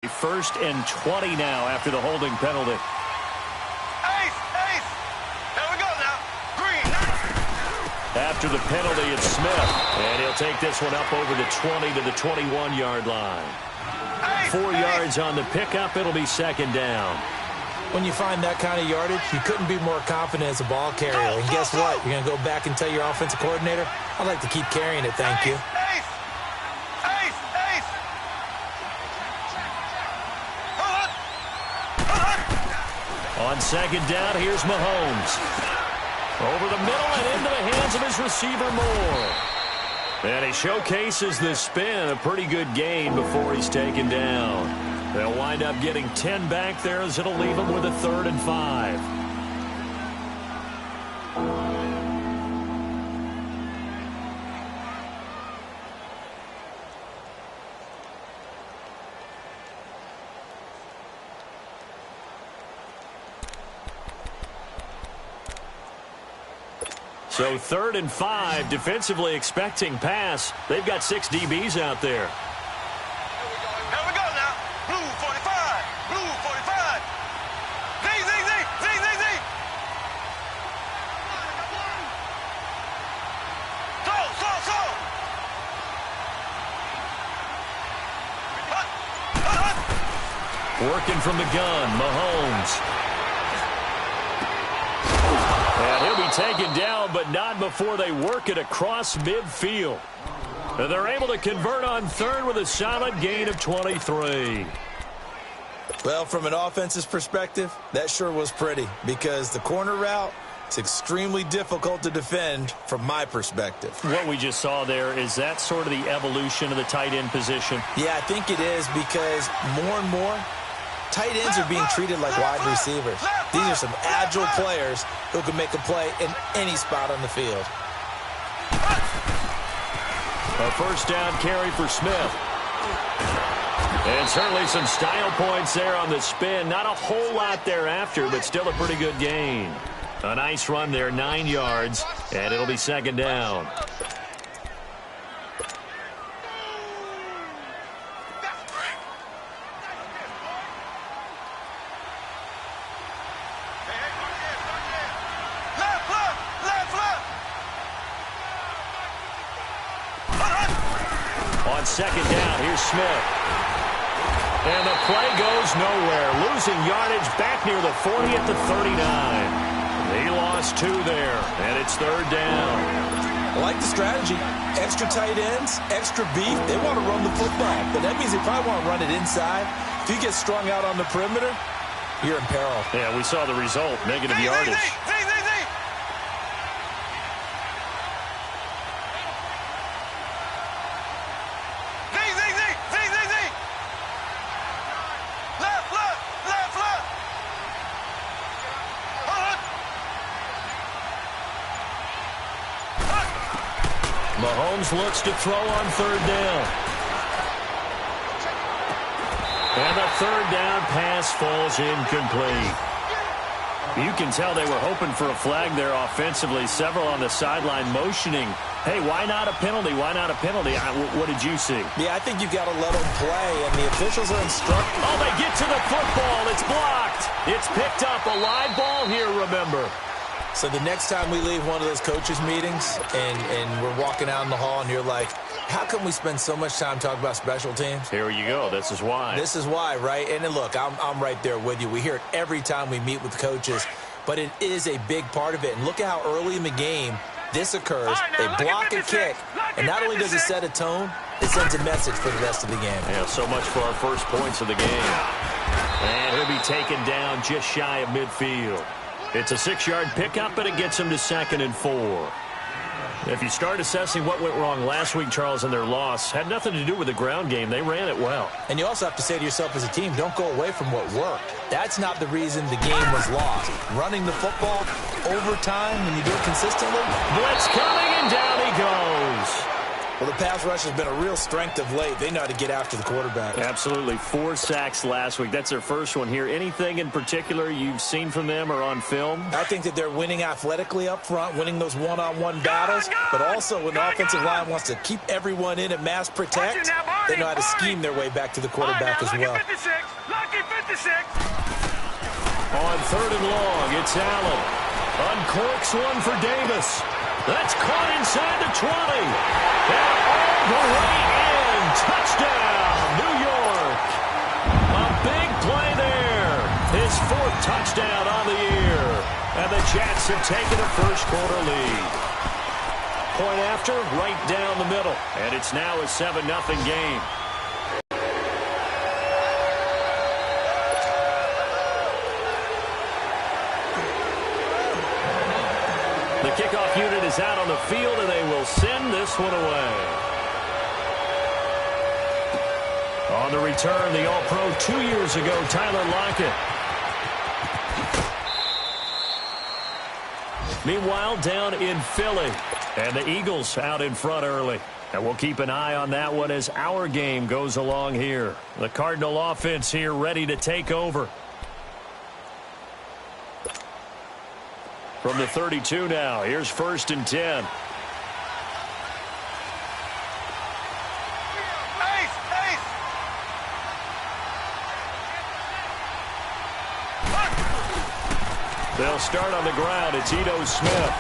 First and 20 now after the holding penalty. Ace! Here we go now. Green. After the penalty, it's Smith. And he'll take this one up over the 20 to the 21-yard line. 4 yards on the pickup. It'll be second down. When you find that kind of yardage, you couldn't be more confident as a ball carrier. And guess what? You're going to go back and tell your offensive coordinator, I'd like to keep carrying it, thank you. On second down, here's Mahomes. Over the middle and into the hands of his receiver, Moore. And he showcases the spin, a pretty good gain before he's taken down. They'll wind up getting 10 back there as it'll leave them with a 3rd and 5. So 3rd and 5, defensively expecting pass. They've got 6 DBs out there. Here we go now. Blue 45. Blue 45. Z. Working from the gun, Mahomes. And he'll be taken down, but not before they work it across midfield. And they're able to convert on 3rd with a solid gain of 23. Well, from an offense's perspective, that sure was pretty because the corner route is extremely difficult to defend from my perspective. What we just saw there, is that sort of the evolution of the tight end position? Yeah, I think it is because more and more, tight ends are being treated like wide receivers. These are some agile players who can make a play in any spot on the field. A first down carry for Smith. And certainly some style points there on the spin. Not a whole lot thereafter, but still a pretty good gain. A nice run there, 9 yards, and it'll be second down. On second down, here's Smith. And the play goes nowhere. Losing yardage back near the 40 at the 39. He lost 2 there, and it's 3rd down. I like the strategy. Extra tight ends, extra beef. They want to run the football, but that means they probably want to run it inside. If you get strung out on the perimeter, you're in peril. Yeah, we saw the result, negative yardage. Mahomes looks to throw on 3rd down. And the 3rd down pass falls incomplete. You can tell they were hoping for a flag there offensively. Several on the sideline motioning, hey, why not a penalty? Why not a penalty? What did you see? Yeah, I think you've got to let them play, and the officials are instructed. Oh, they get to the football. It's blocked. It's picked up. A live ball here, remember. So the next time we leave one of those coaches' meetings and we're walking out in the hall and you're like, how come we spend so much time talking about special teams? Here you go. This is why. This is why, right? And then look, I'm right there with you. We hear it every time we meet with coaches, but it is a big part of it. And look how early in the game this occurs. They block a kick, and not only does it set a tone, it sends a message for the rest of the game. Yeah, so much for our first points of the game. And he'll be taken down just shy of midfield. It's a 6-yard pickup, but it gets him to 2nd and 4. If you start assessing what went wrong last week, Charles, in their loss, had nothing to do with the ground game. They ran it well. And you also have to say to yourself as a team, don't go away from what worked. That's not the reason the game was lost. Running the football, overtime, when you do it consistently. Blitz coming, and down he goes. Well, the pass rush has been a real strength of late. They know how to get after the quarterback. Absolutely. 4 sacks last week. That's their first one here. Anything in particular you've seen from them or on film? I think that they're winning athletically up front, winning those one-on-one battles, but also when the offensive line wants to keep everyone in and mass protect, they know how to scheme their way back to the quarterback as well. Lucky 56. On 3rd and long, it's Allen. Uncorks one for Davis. That's caught inside the 20. And all the way in. Touchdown, New York. A big play there. His 4th touchdown on the year. And the Jets have taken a first-quarter lead. Point after, right down the middle. And it's now a 7-0 game. The kickoff unit is out on the field, and they will send this one away. On the return, the All-Pro 2 years ago, Tyler Lockett. Meanwhile, down in Philly, and the Eagles out in front early. And we'll keep an eye on that one as our game goes along here. The Cardinal offense here ready to take over. From the 32 now, here's 1st and 10. They'll start on the ground. It's Ito Smith.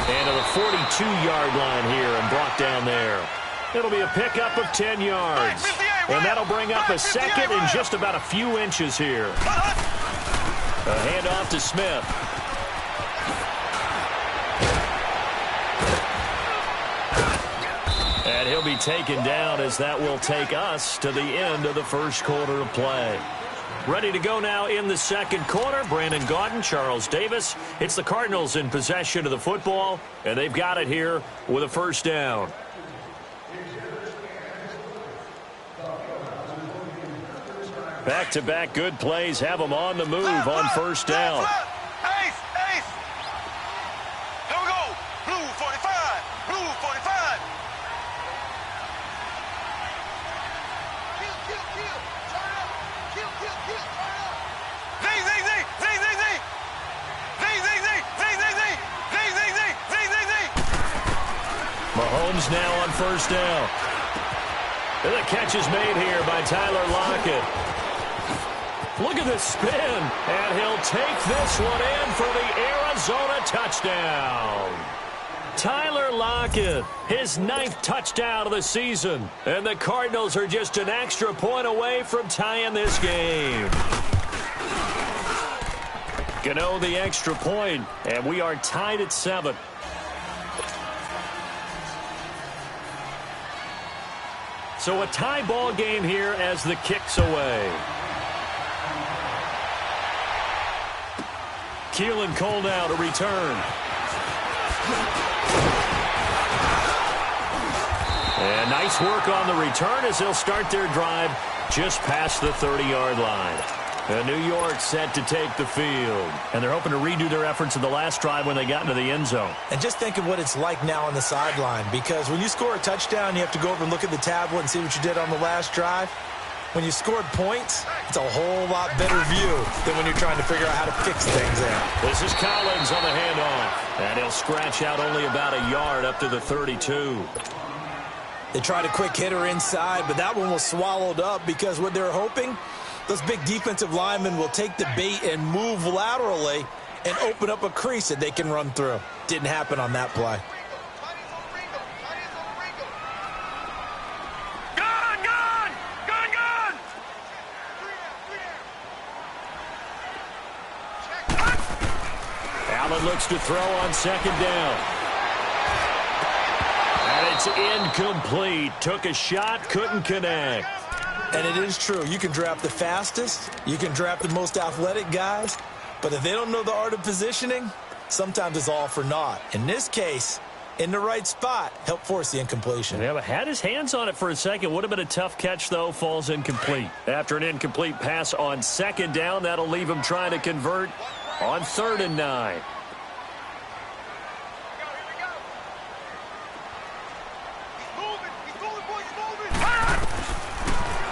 And to the 42-yard line here and brought down there. It'll be a pickup of 10 yards. And that'll bring up a second in just about a few inches here. A handoff to Smith. And he'll be taken down as that will take us to the end of the first quarter of play. Ready to go now in the second quarter. Brandon Gaudin, Charles Davis. It's the Cardinals in possession of the football, and they've got it here with a first down. Back-to-back good plays have them on the move on first down. Ace. Here we go. Blue 45. Blue 45. Mahomes now on first down. And the catch is made here by Tyler Lockett. Look at this spin. And he'll take this one in for the Arizona touchdown. Tyler Lockett, his 9th touchdown of the season. And the Cardinals are just an extra point away from tying this game. Gano the extra point, and we are tied at 7. So a tie ball game here as the kick's away. Keelan Cole now to return. And nice work on the return as they'll start their drive just past the 30-yard line. And New York set to take the field. And they're hoping to redo their efforts in the last drive when they got into the end zone. And just think of what it's like now on the sideline, because when you score a touchdown, you have to go over and look at the tablet and see what you did on the last drive. When you scored points, it's a whole lot better view than when you're trying to figure out how to fix things there. This is Collins on the handoff. And he'll scratch out only about a yard up to the 32. They tried a quick hitter inside, but that one was swallowed up because what they're hoping, those big defensive linemen will take the bait and move laterally and open up a crease that they can run through. Didn't happen on that play. Allen looks to throw on second down. And it's incomplete. Took a shot, couldn't connect. And it is true. You can draft the fastest. You can draft the most athletic guys. But if they don't know the art of positioning, sometimes it's all for naught. In this case, in the right spot, helped force the incompletion. Yeah, but had his hands on it for a second. Would have been a tough catch, though. Falls incomplete. After an incomplete pass on second down, that'll leave him trying to convert on 3rd and 9.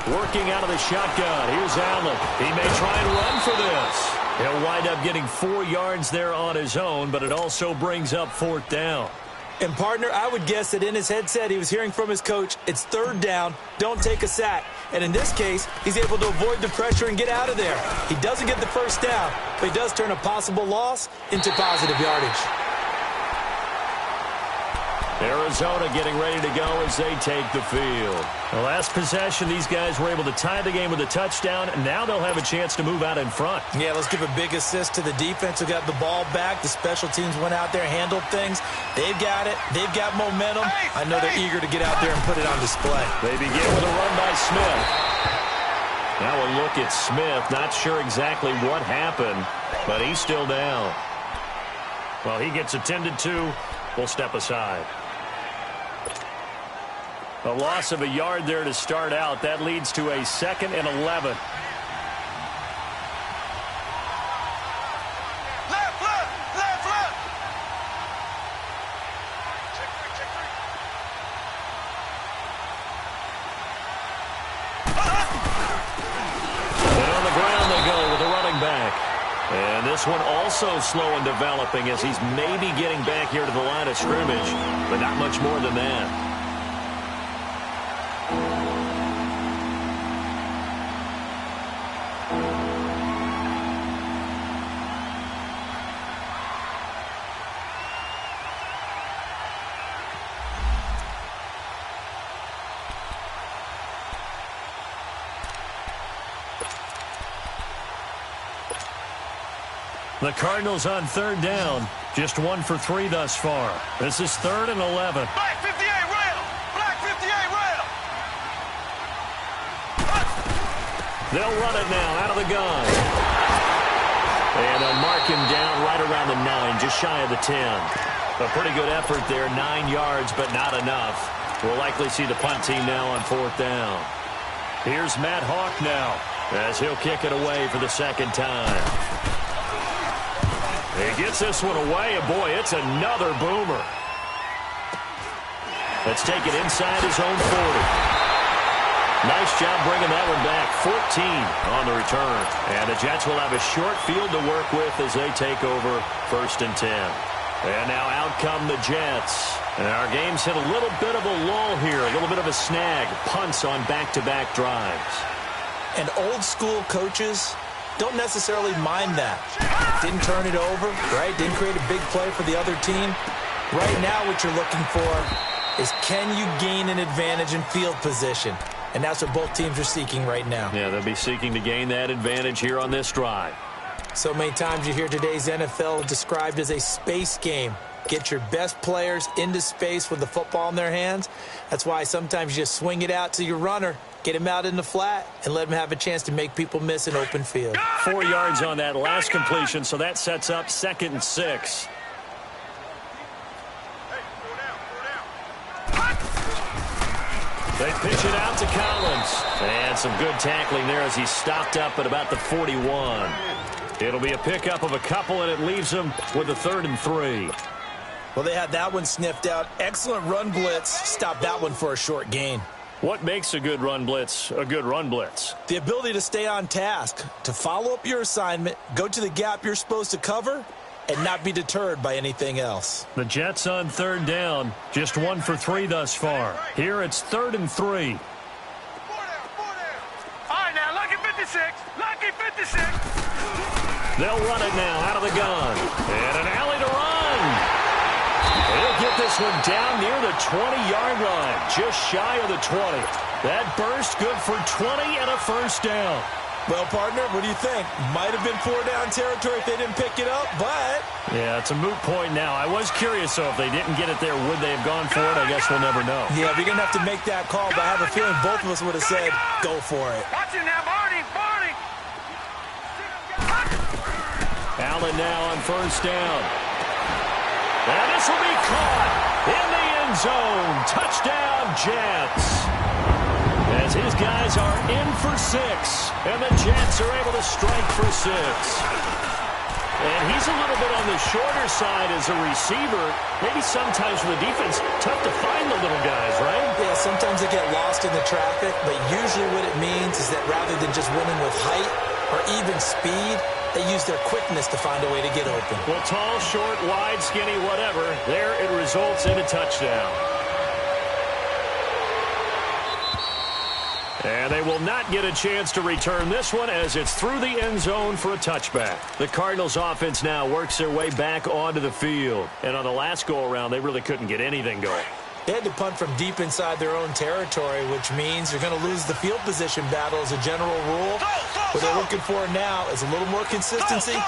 Working out of the shotgun. Here's Allen. He may try and run for this. He'll wind up getting 4 yards there on his own, but it also brings up 4th down. And, partner, I would guess that in his headset he was hearing from his coach, it's third down, don't take a sack. And in this case, he's able to avoid the pressure and get out of there. He doesn't get the first down, but he does turn a possible loss into positive yardage. Arizona getting ready to go as they take the field. The last possession, these guys were able to tie the game with a touchdown, and now they'll have a chance to move out in front. Yeah, let's give a big assist to the defense who got the ball back. The special teams went out there, handled things. They've got it. They've got momentum. I know they're eager to get out there and put it on display. They begin with a run by Smith. Now a look at Smith. Not sure exactly what happened, but he's still down. Well, he gets attended to. We'll step aside. A loss of a yard there to start out. That leads to a 2nd and 11. Left. Check three. And on the ground they go with a running back. And this one also slow in developing as he's maybe getting back here to the line of scrimmage, but not much more than that. The Cardinals on 3rd down. Just 1 for 3 thus far. This is 3rd and 11. Black 58 rail. Black 58 rail. They'll run it now out of the gun. And they'll mark him down right around the 9, just shy of the 10. A pretty good effort there, 9 yards, but not enough. We'll likely see the punt team now on 4th down. Here's Matt Hawk now as he'll kick it away for the 2nd time. He gets this one away, and boy, it's another boomer. Let's take it inside his own 40. Nice job bringing that one back. 14 on the return. And the Jets will have a short field to work with as they take over 1st and 10. And now out come the Jets. And our game's hit a little bit of a lull here, a little bit of a snag. Punts on back-to-back drives. And old-school coaches don't necessarily mind that. Didn't turn it over, right? Didn't create a big play for the other team. Right now what you're looking for is, can you gain an advantage in field position? And that's what both teams are seeking right now. Yeah, they'll be seeking to gain that advantage here on this drive. So many times you hear today's NFL described as a space game. Get your best players into space with the football in their hands. That's why sometimes you just swing it out to your runner, get him out in the flat, and let him have a chance to make people miss an open field. 4 yards on that last completion, so that sets up 2nd and 6. They pitch it out to Collins. And some good tackling there as he's stopped up at about the 41. It'll be a pickup of a couple, and it leaves him with a 3rd and 3. Well, they had that one sniffed out. Excellent run blitz. Stopped that one for a short gain. What makes a good run blitz a good run blitz? The ability to stay on task, to follow up your assignment, go to the gap you're supposed to cover, and not be deterred by anything else. The Jets on 3rd down. Just 1 for 3 thus far. Here it's 3rd and 3. 4 down. All right, now, lucky 56. Lucky 56. They'll run it now out of the gun. And an alley to run. He'll get this one down near the 20-yard line, just shy of the 20. That burst good for 20 and a 1st down. Well, partner, what do you think? Might have been 4-down territory if they didn't pick it up, but... Yeah, it's a moot point now. I was curious, though, if they didn't get it there, would they have gone for it? I guess we'll never know. Yeah, we're going to have to make that call, but I have a feeling both of us would have said, go for it. Watch it now, Barney. Allen now on 1st down. And this will be caught in the end zone. Touchdown, Jets. As his guys are in for 6, and the Jets are able to strike for 6. And he's a little bit on the shorter side as a receiver. Maybe sometimes for the defense, tough to find the little guys, right? Yeah, sometimes they get lost in the traffic, but usually what it means is that rather than just winning with height or even speed, They use their quickness to find a way to get open. Well, tall, short, wide, skinny, whatever, there it results in a touchdown. And they will not get a chance to return this one as it's through the end zone for a touchback. The Cardinals offense now works their way back onto the field. And on the last go-around, they really couldn't get anything going. They had to punt from deep inside their own territory, which means they're going to lose the field position battle as a general rule. What they're looking for now is a little more consistency,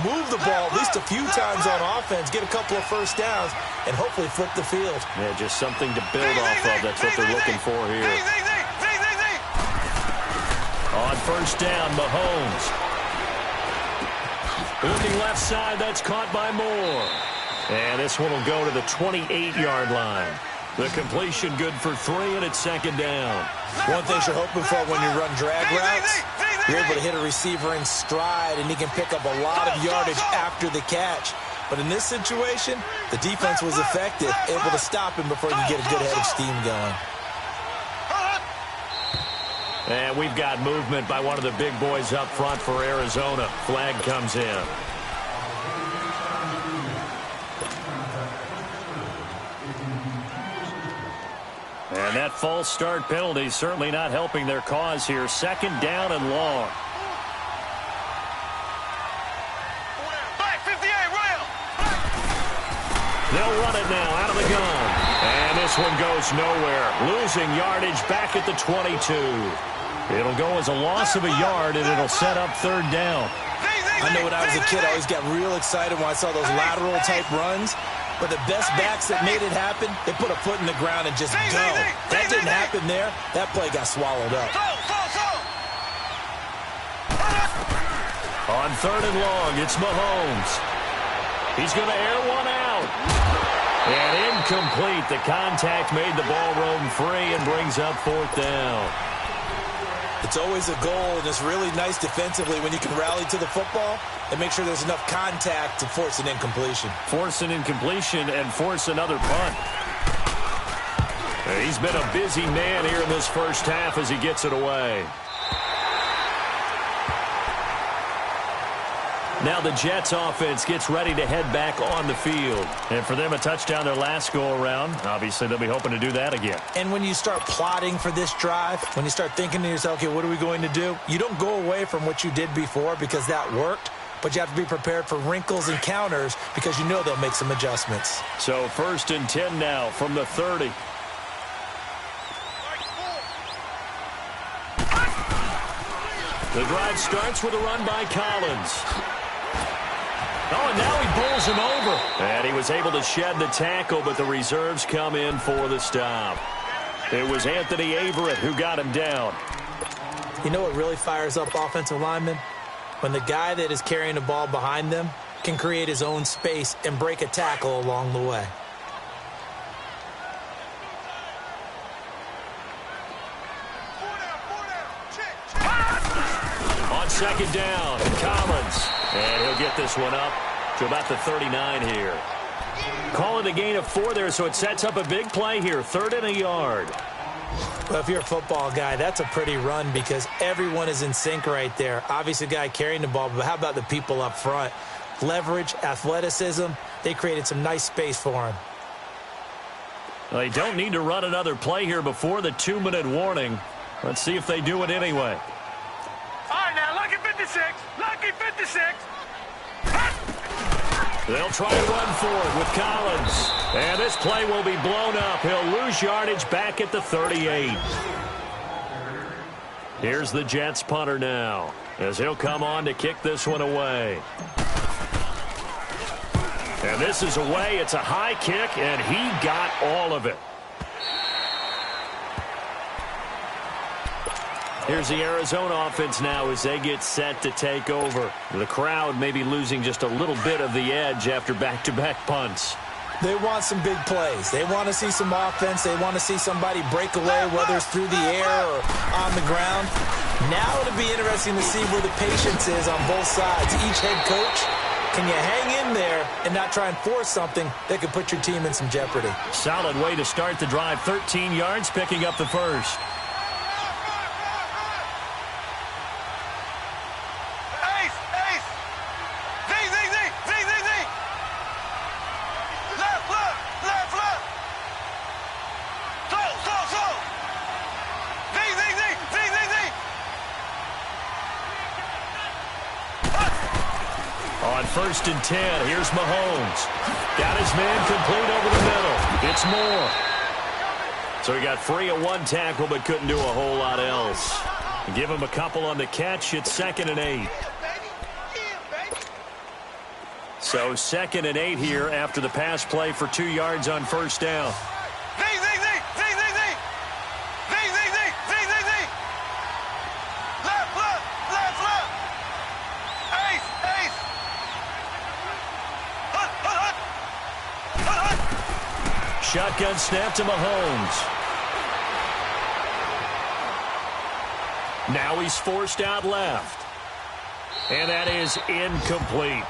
move the ball at least a few times on offense, get a couple of first downs, and hopefully flip the field. Yeah, just something to build off of. That's what they're looking for here. On first down, Mahomes. Moving left side, that's caught by Moore. And this one will go to the 28-yard line. The completion good for 3, and it's second down. One thing you're hoping for when you run drag routes, you're able to hit a receiver in stride, and he can pick up a lot of yardage after the catch. But in this situation, the defense was effective, able to stop him before you get a good head of steam going. And we've got movement by one of the big boys up front for Arizona. Flag comes in. And that false start penalty certainly not helping their cause here. Second down and long. They'll run it now out of the gun. And this one goes nowhere. Losing yardage back at the 22. It'll go as a loss of a yard, and it'll set up third down. I know when I was a kid, I always got real excited when I saw those lateral-type runs. But the best backs that made it happen, they put a foot in the ground and just go. That didn't happen there. That play got swallowed up. On third and long, it's Mahomes. He's going to air one out. And incomplete. The contact made the ball roam free and brings up fourth down. It's always a goal, and it's really nice defensively when you can rally to the football and make sure there's enough contact to force an incompletion. Force an incompletion and force another punt. He's been a busy man here in this first half as he gets it away. Now the Jets offense gets ready to head back on the field. And for them, a touchdown their last go-around. Obviously, they'll be hoping to do that again. And when you start plotting for this drive, when you start thinking to yourself, okay, what are we going to do? You don't go away from what you did before because that worked. But you have to be prepared for wrinkles and counters because you know they'll make some adjustments. So first and 10 now from the 30. The drive starts with a run by Collins. Oh, and now he bowls him over. And he was able to shed the tackle, but the reserves come in for the stop. It was Anthony Averett who got him down. You know what really fires up offensive linemen? When the guy that is carrying the ball behind them can create his own space and break a tackle along the way. On second down, Collins. And he'll get this one up to about the 39 here. Call it a gain of 4 there, so it sets up a big play here. 3rd and a yard. Well, if you're a football guy, that's a pretty run because everyone is in sync right there. Obviously, the guy carrying the ball, but how about the people up front? Leverage, athleticism, they created some nice space for him. Well, they don't need to run another play here before the 2-minute warning. Let's see if they do it anyway. All right, now, lucky 56. Lucky 56. They'll try to run for it with Collins. And this play will be blown up. He'll lose yardage back at the 38. Here's the Jets punter now as he'll come on to kick this one away. And this is away. It's a high kick, and he got all of it. Here's the Arizona offense now as they get set to take over. The crowd may be losing just a little bit of the edge after back-to-back punts. They want some big plays. They want to see some offense. They want to see somebody break away, whether it's through the air or on the ground. Now it'll be interesting to see where the patience is on both sides. Each head coach, can you hang in there and not try and force something that could put your team in some jeopardy? Solid way to start the drive. 13 yards, picking up the first. On 1st and 10, here's Mahomes. Got his man complete over the middle. It's Moore. So he got free of one tackle but couldn't do a whole lot else. Give him a couple on the catch. It's 2nd and 8. So 2nd and 8 here after the pass play for 2 yards on 1st down. Shotgun snap to Mahomes. Now he's forced out left. And that is incomplete.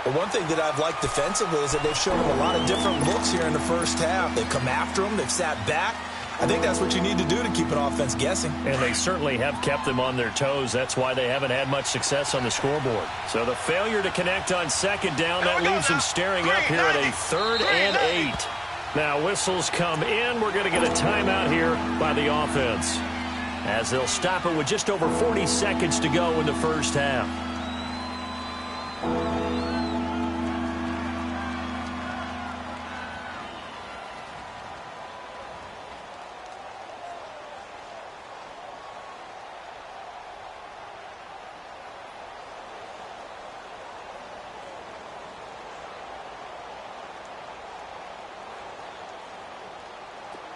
Well, one thing that I've liked defensively is that they've shown him a lot of different looks here in the first half. They've come after him. They've sat back. I think that's what you need to do to keep an offense guessing. And they certainly have kept them on their toes. That's why they haven't had much success on the scoreboard. So the failure to connect on 2nd down, that leaves them staring up here at a 3rd and 8. Now whistles come in. We're going to get a timeout here by the offense, as they'll stop it with just over 40 seconds to go in the first half.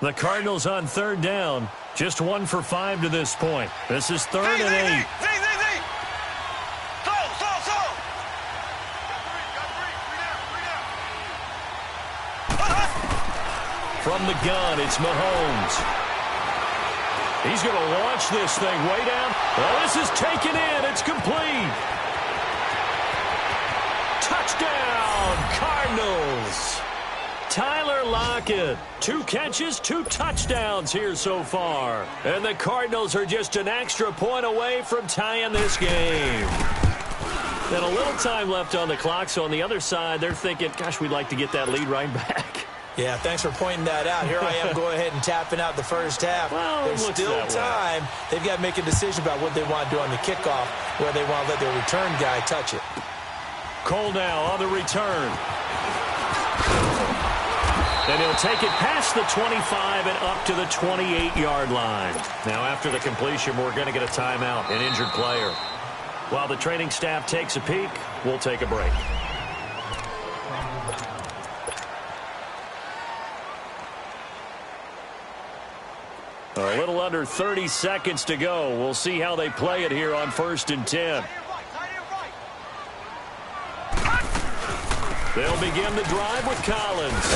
The Cardinals on 3rd down. Just 1 for 5 to this point. This is 3rd and 8. From the gun, it's Mahomes. He's going to launch this thing way down. Well, this is taken in. It's complete. Touchdown, Cardinals. Tyler Lockett, 2 catches, 2 touchdowns here so far. And the Cardinals are just an extra point away from tying this game. And a little time left on the clock, so on the other side, they're thinking, gosh, we'd like to get that lead right back. Yeah, thanks for pointing that out. Here I am going ahead and tapping out the first half. Well, there's still time. They've got to make a decision about what they want to do on the kickoff, where they want to let their return guy touch it. Cole now on the return. And he'll take it past the 25 and up to the 28-yard line. Now, after the completion, we're going to get a timeout, an injured player. While the training staff takes a peek, we'll take a break. A little under 30 seconds to go. We'll see how they play it here on 1st and 10. They'll begin the drive with Collins.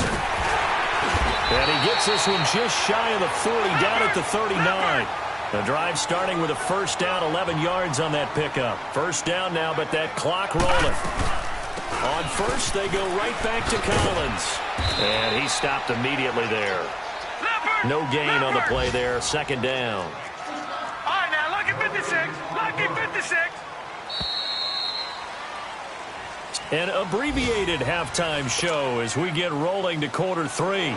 And he gets this one just shy of the 40, down at the 39. The drive starting with a 1st down, 11 yards on that pickup. 1st down now, but that clock rolling. On 1st, they go right back to Collins. And he stopped immediately there. No gain on the play there, 2nd down. All right, now, lucky 56. Lucky 56. An abbreviated halftime show as we get rolling to quarter 3.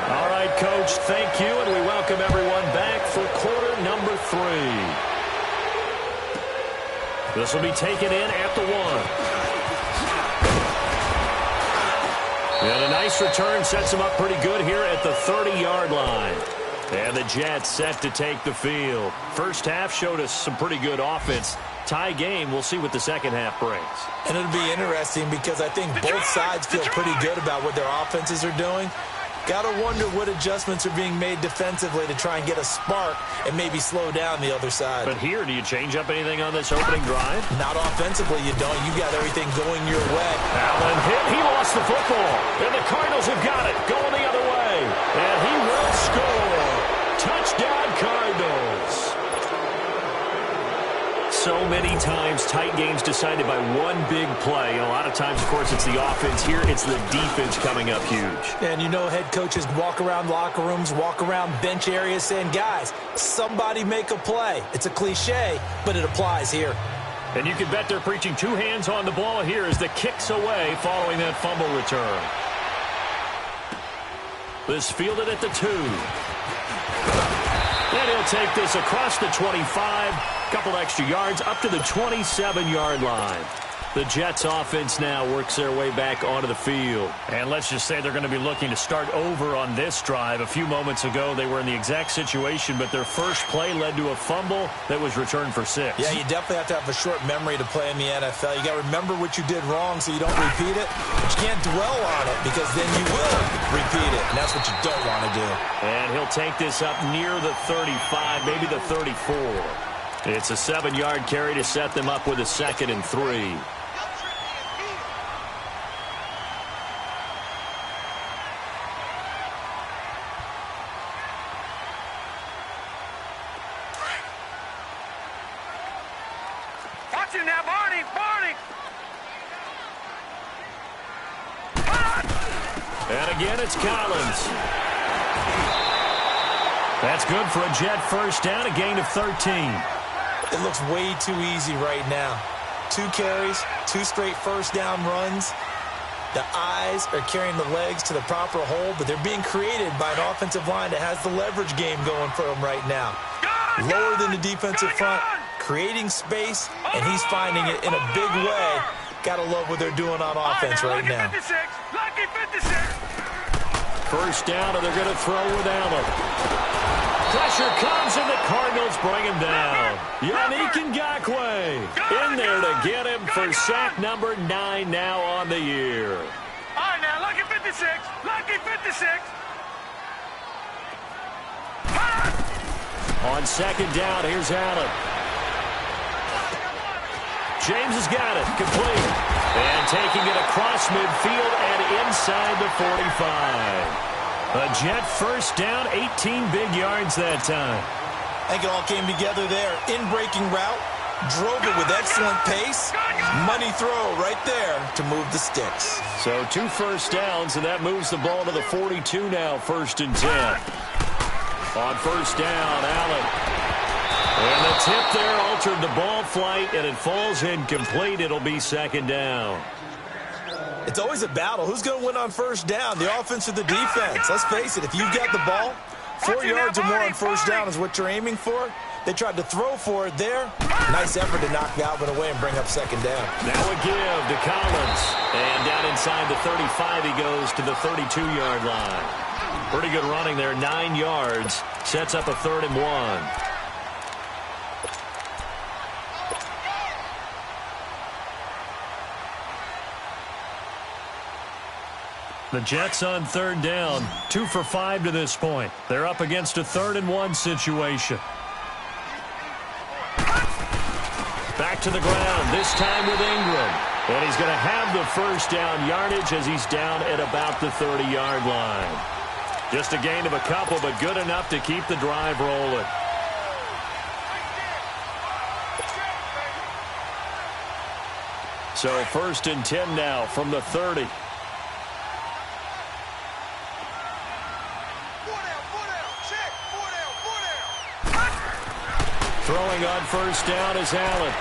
All right, Coach, thank you, and we welcome everyone back for quarter number 3. This will be taken in at the 1. And a nice return sets him up pretty good here at the 30-yard line. And the Jets set to take the field. First half showed us some pretty good offense. Tie game, we'll see what the second half brings. And it'll be interesting because I think both sides feel pretty good about what their offenses are doing. Got to wonder what adjustments are being made defensively to try and get a spark and maybe slow down the other side. But here, do you change up anything on this opening drive? Not offensively, you don't. You got everything going your way. Allen hit. He lost the football. And the Cardinals have got it. Going the other way. And he will score. Touchdown, Cardinals. So many times, tight games decided by one big play. And a lot of times, of course, it's the offense. Here, it's the defense coming up huge. And you know, head coaches walk around locker rooms, walk around bench areas saying, guys, somebody make a play. It's a cliche, but it applies here. And you can bet they're preaching 2 hands on the ball here as the kick's away following that fumble return. This fielded at the 2. And he'll take this across the 25, couple extra yards, up to the 27-yard line. The Jets offense now works their way back onto the field. And let's just say they're going to be looking to start over on this drive. A few moments ago, they were in the exact situation, but their first play led to a fumble that was returned for 6. Yeah, you definitely have to have a short memory to play in the NFL. You got to remember what you did wrong so you don't repeat it. But you can't dwell on it because then you will repeat it, and that's what you don't want to do. And he'll take this up near the 35, maybe the 34. It's a 7-yard carry to set them up with a 2nd and 3. Now, Barney! And again, it's Collins. That's good for a Jet first down, a gain of 13. It looks way too easy right now. 2 carries, 2 straight first down runs. The eyes are carrying the legs to the proper hole, but they're being created by an offensive line that has the leverage game going for them right now. Lower than the defensive front, creating space, and he's finding it in a big way. Got to love what they're doing on offense right now. Lucky 56. First down, and they're going to throw with Allen. Pressure comes, and the Cardinals bring him down. Yannick Ngakoue in there to get him for sack number 9 now on the year. All right, now, lucky 56. Lucky 56. On 2nd down, here's Allen. James has got it, complete. And taking it across midfield and inside the 45. A Jet first down, 18 big yards that time. I think it all came together there. In-breaking route, drove it with excellent pace. Money throw right there to move the sticks. So 2 first downs, and that moves the ball to the 42 now, 1st and 10. On first down, Allen. And the tip there altered the ball flight, and it falls incomplete. It'll be 2nd down. It's always a battle. Who's going to win on first down, the offense or the defense? Let's face it, if you've got the ball, 4 yards or more on first down is what you're aiming for. They tried to throw for it there. Nice effort to knock Galvin away and bring up 2nd down. Now a give to Collins. And down inside the 35, he goes to the 32-yard line. Pretty good running there, 9 yards. Sets up a 3rd and 1. The Jets on 3rd down, 2 for 5 to this point. They're up against a 3rd and 1 situation. Back to the ground, this time with Ingram. And he's going to have the first down yardage as he's down at about the 30-yard line. Just a gain of a couple, but good enough to keep the drive rolling. So 1st and 10 now from the 30. Throwing on first down is Allen.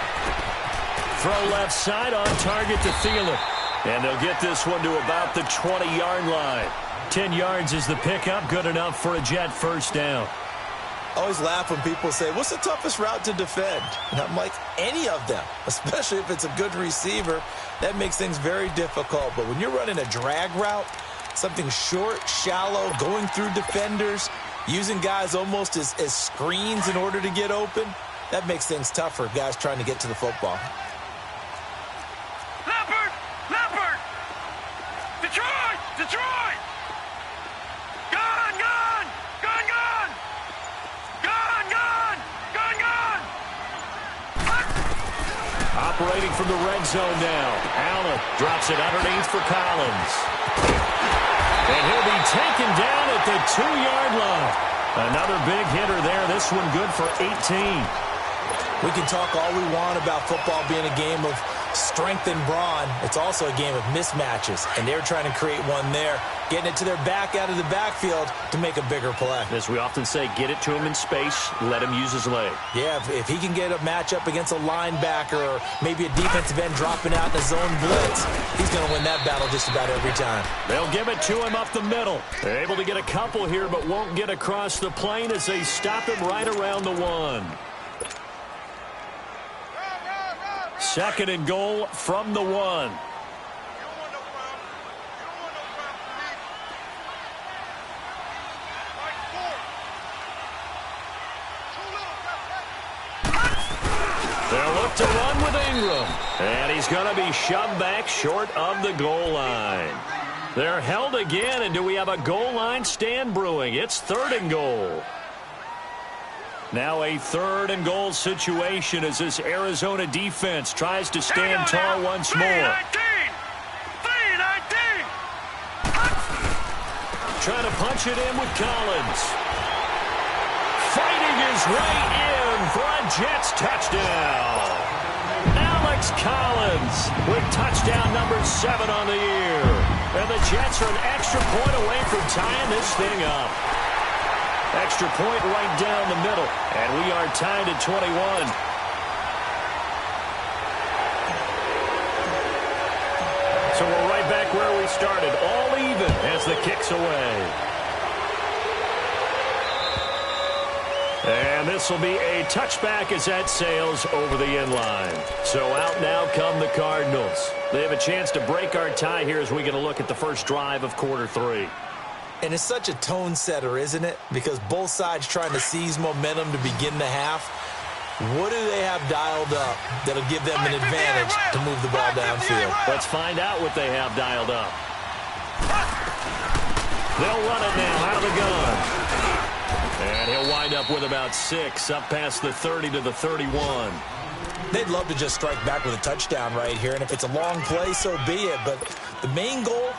Throw left side on target to Thielen. And they'll get this one to about the 20-yard line. 10 yards is the pickup, good enough for a Jet first down. I always laugh when people say, what's the toughest route to defend? And I'm like, any of them, especially if it's a good receiver. That makes things very difficult. But when you're running a drag route, something short, shallow, going through defenders, using guys almost as screens in order to get open, that makes things tough for guys trying to get to the football. Leopard! Detroit! Detroit! Gone! Gone! Gone! Gone! Gone! Gone! Gone! Gone! Operating from the red zone now. Allen drops it underneath for Collins. And he'll be taken down at the 2-yard line. Another big hitter there. This one good for 18. We can talk all we want about football being a game of strength and brawn. It's also a game of mismatches, and they're trying to create one there. getting it to their back out of the backfield to make a bigger play. As we often say, get it to him in space, let him use his leg. Yeah, if he can get a matchup against a linebacker or maybe a defensive end dropping out in a zone blitz, he's going to win that battle just about every time. They'll give it to him up the middle. They're able to get a couple here, but won't get across the plane as they stop him right around the 1. 2nd and goal from the 1. They'll look to run with Ingram. And he's going to be shoved back short of the goal line. They're held again, and do we have a goal line stand brewing? It's 3rd and goal. Now a 3rd and goal situation as this Arizona defense tries to stand tall once more. Trying to punch it in with Collins. Fighting his way in for a Jets touchdown. Alex Collins with touchdown number 7 on the year. And the Jets are an extra point away from tying this thing up. Extra point right down the middle. And we are tied at 21. So we're right back where we started. All even as the kick's away. And this will be a touchback as that sails over the end line. So out now come the Cardinals. They have a chance to break our tie here as we get a look at the first drive of quarter 3. And it's such a tone setter, isn't it? Because both sides trying to seize momentum to begin the half. What do they have dialed up that'll give them an advantage to move the ball downfield? Let's find out what they have dialed up. They'll run it now out of the gun. And he'll wind up with about 6 up past the 30 to the 31. They'd love to just strike back with a touchdown right here. And if it's a long play, so be it. But the main goal,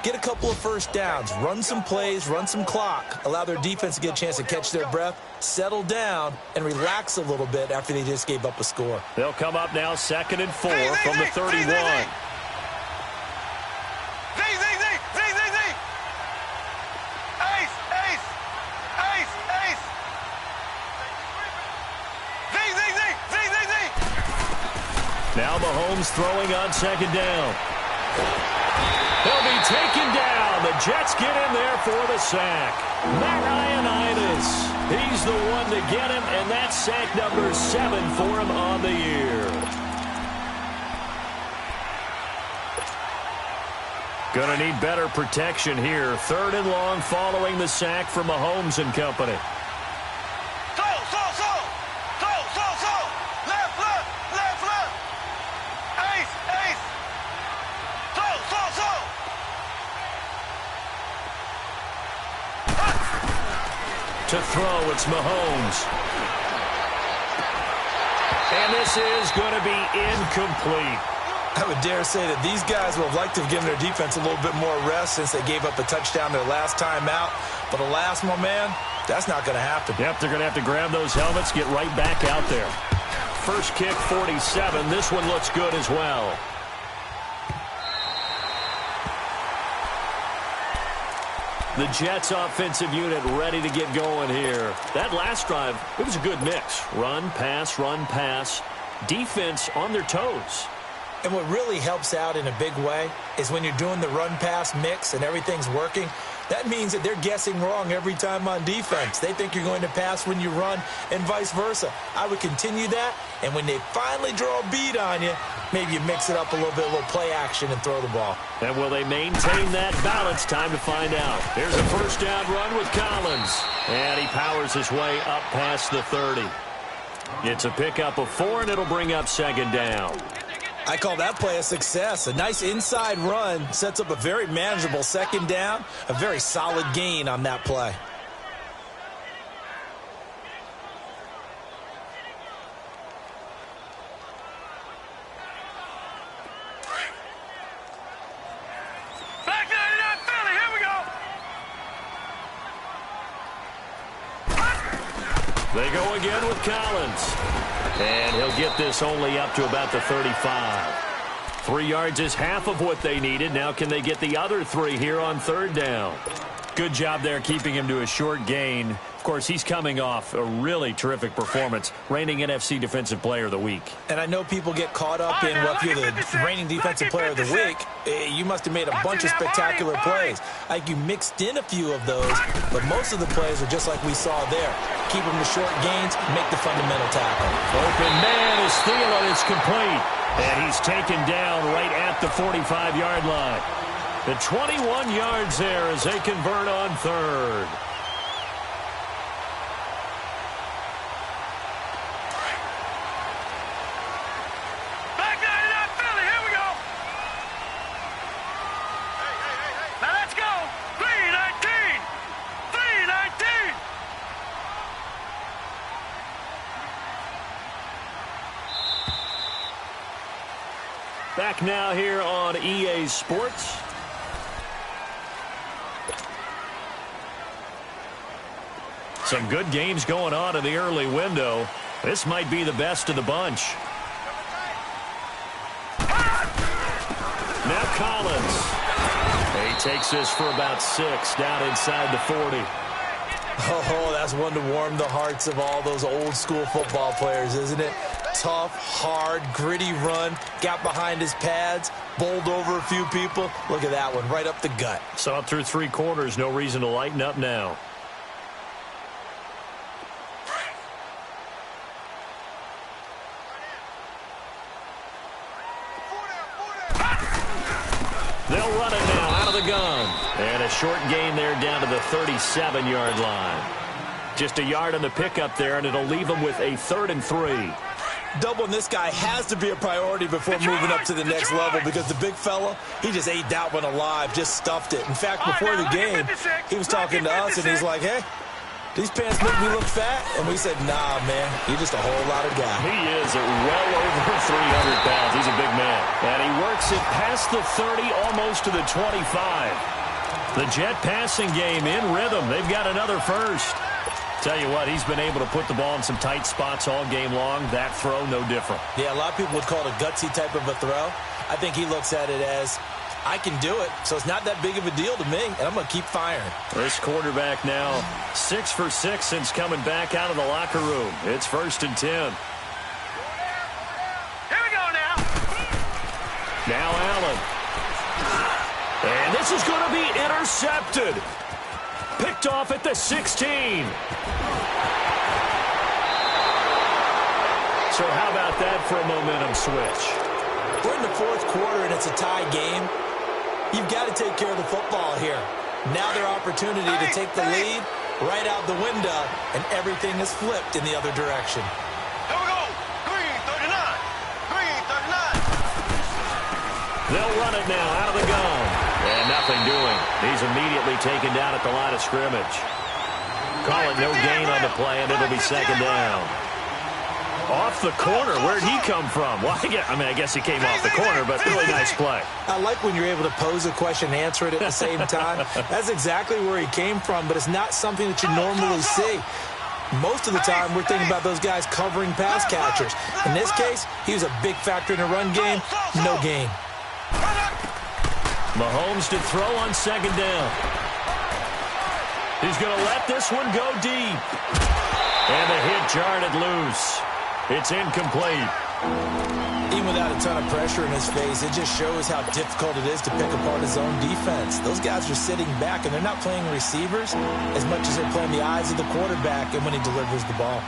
get a couple of first downs, run some plays, run some clock, allow their defense to get a chance to catch their breath, settle down, and relax a little bit after they just gave up a score. They'll come up now 2nd and 4 from the 31. Now Mahomes throwing on 2nd down. He'll be taken down. The Jets get in there for the sack. Matt Ioannidis, he's the one to get him, and that's sack number 7 for him on the year. Gonna need better protection here. 3rd and long following the sack from Mahomes and company. To throw, it's Mahomes. And this is going to be incomplete. I would dare say that these guys would have liked to have given their defense a little bit more rest since they gave up a touchdown their last time out. But alas, my man, that's not going to happen. Yep, they're going to have to grab those helmets, get right back out there. First kick, 47. This one looks good as well. The Jets offensive unit ready to get going here. That last drive, it was a good mix. Run, pass, defense on their toes. And what really helps out in a big way is when you're doing the run-pass mix and everything's working, that means that they're guessing wrong every time on defense. They think you're going to pass when you run and vice versa. I would continue that, and when they finally draw a beat on you, maybe you mix it up a little bit, a little play action, and throw the ball. And will they maintain that balance? Time to find out. Here's a first down run with Collins. And he powers his way up past the 30. It's a pickup of 4, and it'll bring up 2nd down. I call that play a success. A nice inside run sets up a very manageable 2nd down, a very solid gain on that play. Back 99 Philly, here we go. They go again with Collins. And he'll get this only up to about the 35. 3 yards is half of what they needed. Now can they get the other 3 here on 3rd down? Good job there keeping him to a short gain. Of course, he's coming off a really terrific performance, reigning NFC Defensive Player of the Week. And I know people get caught up in what you're the reigning Defensive Player of the Week. You must have made a bunch of spectacular plays. Like you mixed in a few of those, but most of the plays are just like we saw there. Keep them to short gains, make the fundamental tackle. Open man is Thielen. It's complete. And he's taken down right at the 45-yard line. The 21 yards there as they convert on 3rd. Back nine and out, Philly. Here we go. Now let's go. 3-19. 3-19. Back now here on EA Sports. Some good games going on in the early window. This might be the best of the bunch. Now Collins. He takes this for about 6 down inside the 40. Oh, that's one to warm the hearts of all those old school football players, isn't it? Tough, hard, gritty run. Got behind his pads, bowled over a few people. Look at that one, right up the gut. Saw it through 3 quarters. No reason to lighten up now. They'll run it now out of the gun. And a short gain there down to the 37-yard line. Just a yard on the pickup there, and it'll leave them with a 3rd and 3. Doubling this guy has to be a priority before moving up to the next level because the big fella, he just ate that one alive, just stuffed it. In fact, before the game, he was talking to us, and he's like, hey, these pants make me look fat? And we said, nah, man, you're just a whole lot of guy. He is at well over 300 pounds. He's a big man. And he works it past the 30, almost to the 25. The Jet passing game in rhythm. They've got another first. Tell you what, he's been able to put the ball in some tight spots all game long. That throw, no different. Yeah, a lot of people would call it a gutsy type of a throw. I think he looks at it as, I can do it, so it's not that big of a deal to me, and I'm going to keep firing. This quarterback now 6 for 6 since coming back out of the locker room. It's 1st and 10. Here we go now. Now Allen. And this is going to be intercepted. Picked off at the 16. So how about that for a momentum switch? We're in the 4th quarter, and it's a tie game. You've got to take care of the football here. Now their opportunity to take the lead right out the window, and everything is flipped in the other direction. Here we go. Green 39. Green 39. They'll run it now out of the gun. And nothing doing. He's immediately taken down at the line of scrimmage. Call it no gain on the play, and it'll be 2nd down. Off the corner. Where'd he come from? Well, I guess he came off the corner, but really nice play. I like when you're able to pose a question and answer it at the same time. That's exactly where he came from, but it's not something that you normally see. Most of the time, we're thinking about those guys covering pass catchers. In this case, he was a big factor in the run game. No gain. Mahomes to throw on 2nd down. He's going to let this one go deep. And the hit jarred it loose. It's incomplete. Even without a ton of pressure in his face, it just shows how difficult it is to pick apart his own defense. Those guys are sitting back, and they're not playing receivers as much as they're playing the eyes of the quarterback and when he delivers the ball.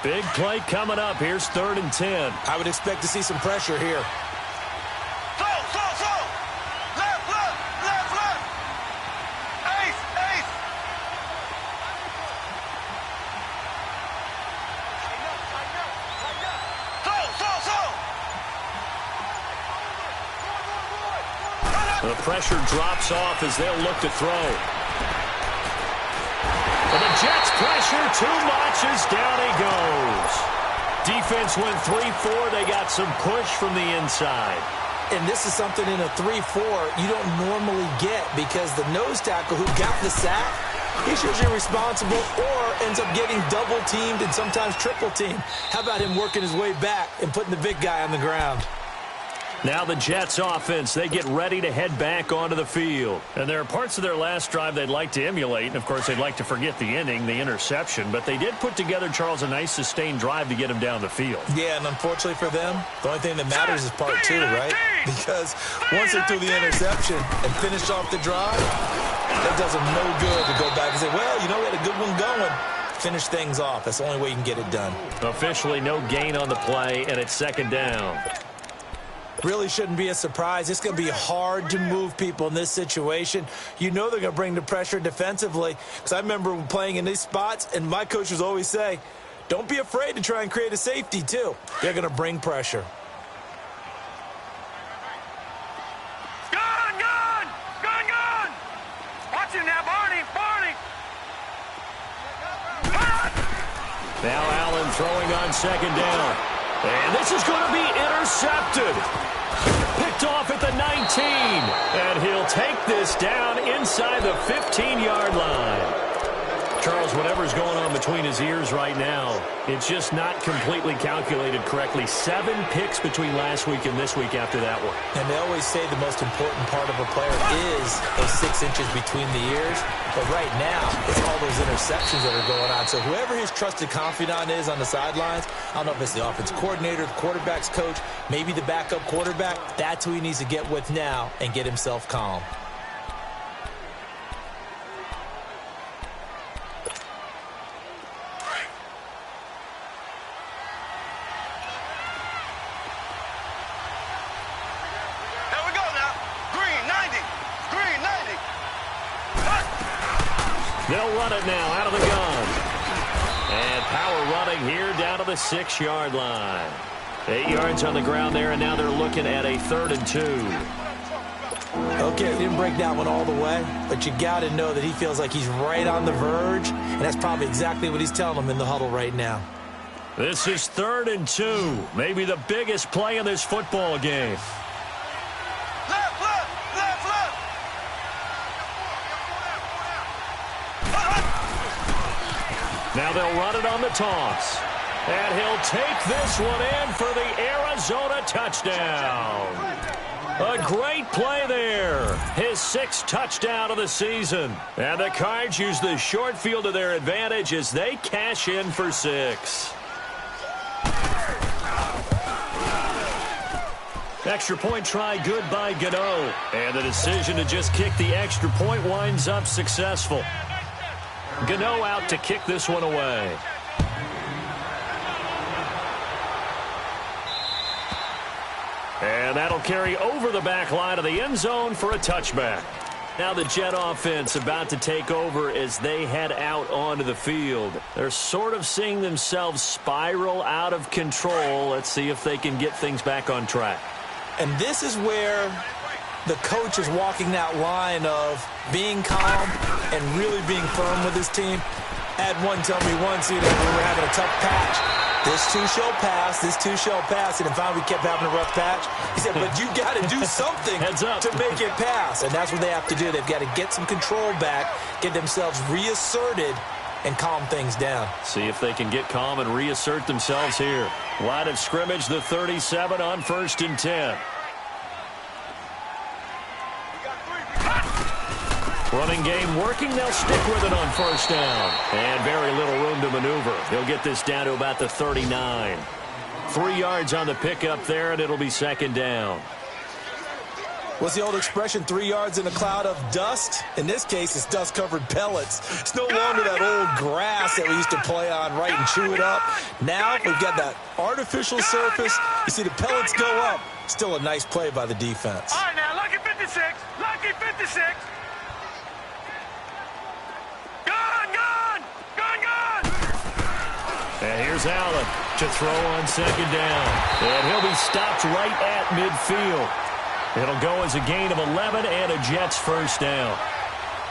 Big play coming up. Here's 3rd and 10. I would expect to see some pressure here. The pressure drops off as they'll look to throw. And the Jets pressure too much as down he goes. Defense went 3-4. They got some push from the inside. And this is something in a 3-4 you don't normally get because the nose tackle who got the sack, he's usually responsible or ends up getting double-teamed and sometimes triple-teamed. How about him working his way back and putting the big guy on the ground? Now the Jets offense, they get ready to head back onto the field. And there are parts of their last drive they'd like to emulate. And, of course, they'd like to forget the inning, the interception. But they did put together, Charles, a nice sustained drive to get him down the field. Yeah, and unfortunately for them, the only thing that matters is part two, right? Because once they threw the interception and finished off the drive, that does them no good to go back and say, well, you know, we had a good one going. Finish things off. That's the only way you can get it done. Officially no gain on the play, and it's second down. Really shouldn't be a surprise. It's going to be hard to move people in this situation. You know they're going to bring the pressure defensively. Because I remember playing in these spots, and my coaches always say, don't be afraid to try and create a safety, too. They're going to bring pressure. Gun! Watch him now, Barney! Now Allen throwing on second down. And this is going to be intercepted. Picked off at the 19. And he'll take this down inside the 15-yard line. Charles, whatever's going on between his ears right now, it's just not completely calculated correctly. 7 picks between last week and this week after that one. And they always say the most important part of a player is those 6 inches between the ears. But right now, it's all those interceptions that are going on. So whoever his trusted confidant is on the sidelines, I don't know if it's the offensive coordinator, the quarterback's coach, maybe the backup quarterback, that's who he needs to get with now and get himself calm. They'll run it now out of the gun. And power running here down to the 6-yard line. 8 yards on the ground there, and now they're looking at a 3rd and 2. Okay, didn't break that one all the way, but you got to know that he feels like he's right on the verge, and that's probably exactly what he's telling them in the huddle right now. This is 3rd and 2, maybe the biggest play in this football game. Now they'll run it on the toss. And he'll take this one in for the Arizona touchdown. A great play there. His 6th touchdown of the season. And the Cards use the short field to their advantage as they cash in for 6. Extra point try good by Gano. And the decision to just kick the extra point winds up successful. Gano out to kick this one away. And that'll carry over the back line of the end zone for a touchback. Now the Jet offense about to take over as they head out onto the field. They're sort of seeing themselves spiral out of control. Let's see if they can get things back on track. And this is where the coach is walking that line of being calm and really being firm with his team. Had one tell me once, we were having a tough patch. This too shall pass, this too shall pass. And finally we kept having a rough patch. He said, but you got to do something to make it pass. And that's what they have to do. They've got to get some control back, get themselves reasserted, and calm things down. See if they can get calm and reassert themselves here. Line of scrimmage, the 37 on 1st and 10. Running game working. They'll stick with it on 1st down. And very little room to maneuver. He'll get this down to about the 39. 3 yards on the pickup there, and it'll be 2nd down. What's the old expression, 3 yards in a cloud of dust? In this case, it's dust-covered pellets. It's no longer that old grass that we used to play on, right, and chew it up. Now we've got that artificial surface. You see the pellets go up. Still a nice play by the defense. All right, now, lucky 56. Lucky 56. And here's Allen to throw on 2nd down. And he'll be stopped right at midfield. It'll go as a gain of 11 and a Jets 1st down.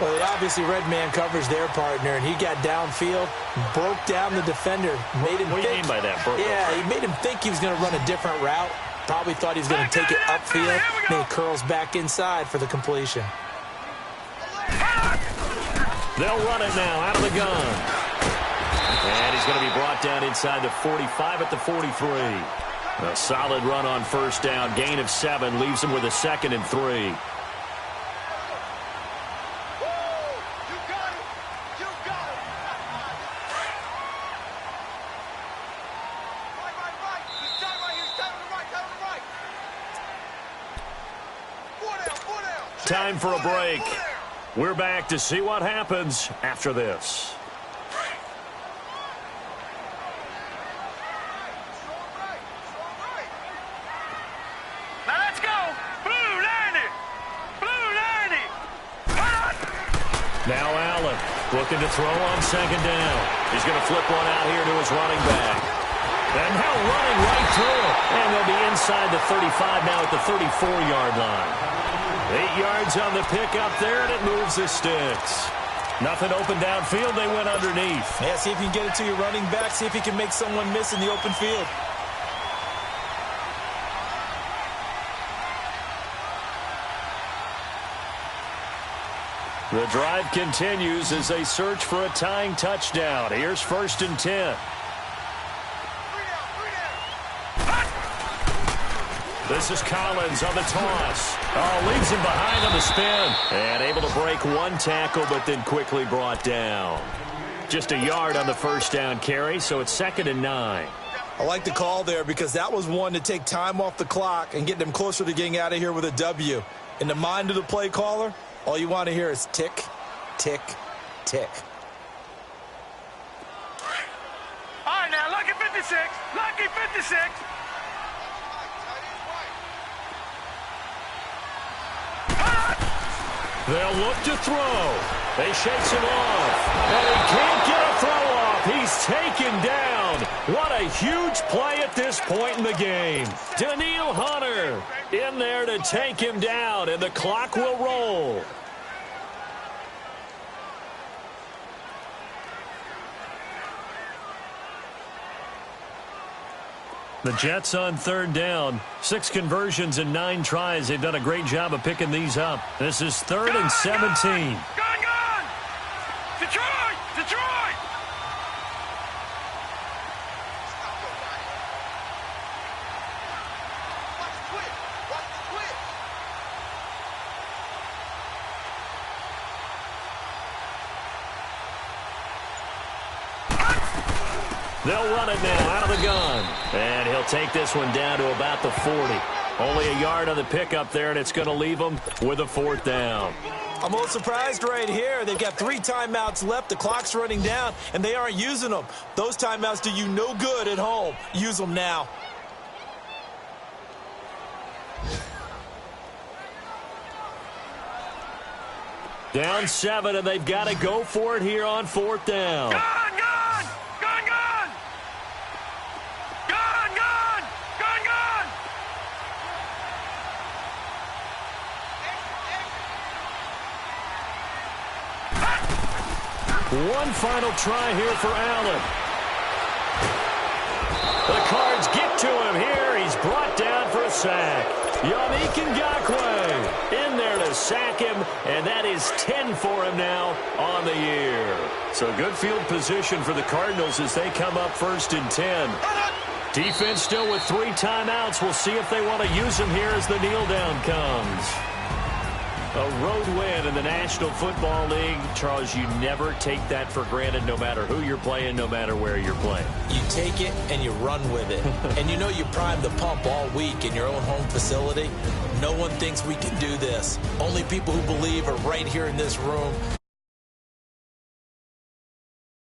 Well, it obviously red man coverage their partner, and he got downfield, broke down the defender, made him What do you mean by that? Yeah, he made him think he was going to run a different route. Probably thought he was going to take it upfield. Then he curls back inside for the completion. They'll run it now out of the gun. And he's going to be brought down inside the 45 at the 43. A solid run on first down. Gain of 7 leaves him with a 2nd and 3. Time for a break. We're back to see what happens after this. Now let's go. Blue 90. Blue 90. Now Allen looking to throw on 2nd down. He's going to flip one out here to his running back. And now running right through it. And they'll be inside the 35 now at the 34-yard line. 8 yards on the pickup there, and it moves the sticks. Nothing open downfield. They went underneath. Yeah, see if you can get it to your running back. See if you can make someone miss in the open field. The drive continues as they search for a tying touchdown. Here's 1st and 10. This is Collins on the toss. Oh, leaves him behind on the spin. And able to break one tackle, but then quickly brought down. Just a yard on the first down carry, so it's 2nd and 9. I like the call there because that was one to take time off the clock and get them closer to getting out of here with a W. In the mind of the play caller, all you want to hear is tick, tick, tick. All right, now, lucky 56. Lucky 56. They'll look to throw. They shakes him off. And he can't get a throw off. He's taken down. What a huge play at this point in the game. Daniil Hunter in there to take him down, and the clock will roll. The Jets on 3rd down. 6 conversions and 9 tries. They've done a great job of picking these up. This is 3rd and 17. Gone! Detroit! Detroit! They'll run it now out of the gun. And he'll take this one down to about the 40. Only a yard on the pickup there, and it's going to leave them with a 4th down. I'm a little surprised right here. They've got 3 timeouts left. The clock's running down, and they aren't using them. Those timeouts do you no good at home. Use them now. Down 7, and they've got to go for it here on 4th down. Gone! Gone! Gone! Gone! Gone! Gone! Gone! Gone! One final try here for Allen. The Cards get to him here. He's brought down for a sack. Yannick Ngakoue in there to sack him, and that is 10 for him now on the year. So good field position for the Cardinals as they come up 1st and 10. Defense still with 3 timeouts. We'll see if they want to use them here as the kneel down comes. A road win in the National Football League. Charles, you never take that for granted no matter who you're playing, no matter where you're playing. You take it and you run with it. And you know you primed the pump all week in your own home facility. No one thinks we can do this. Only people who believe are right here in this room.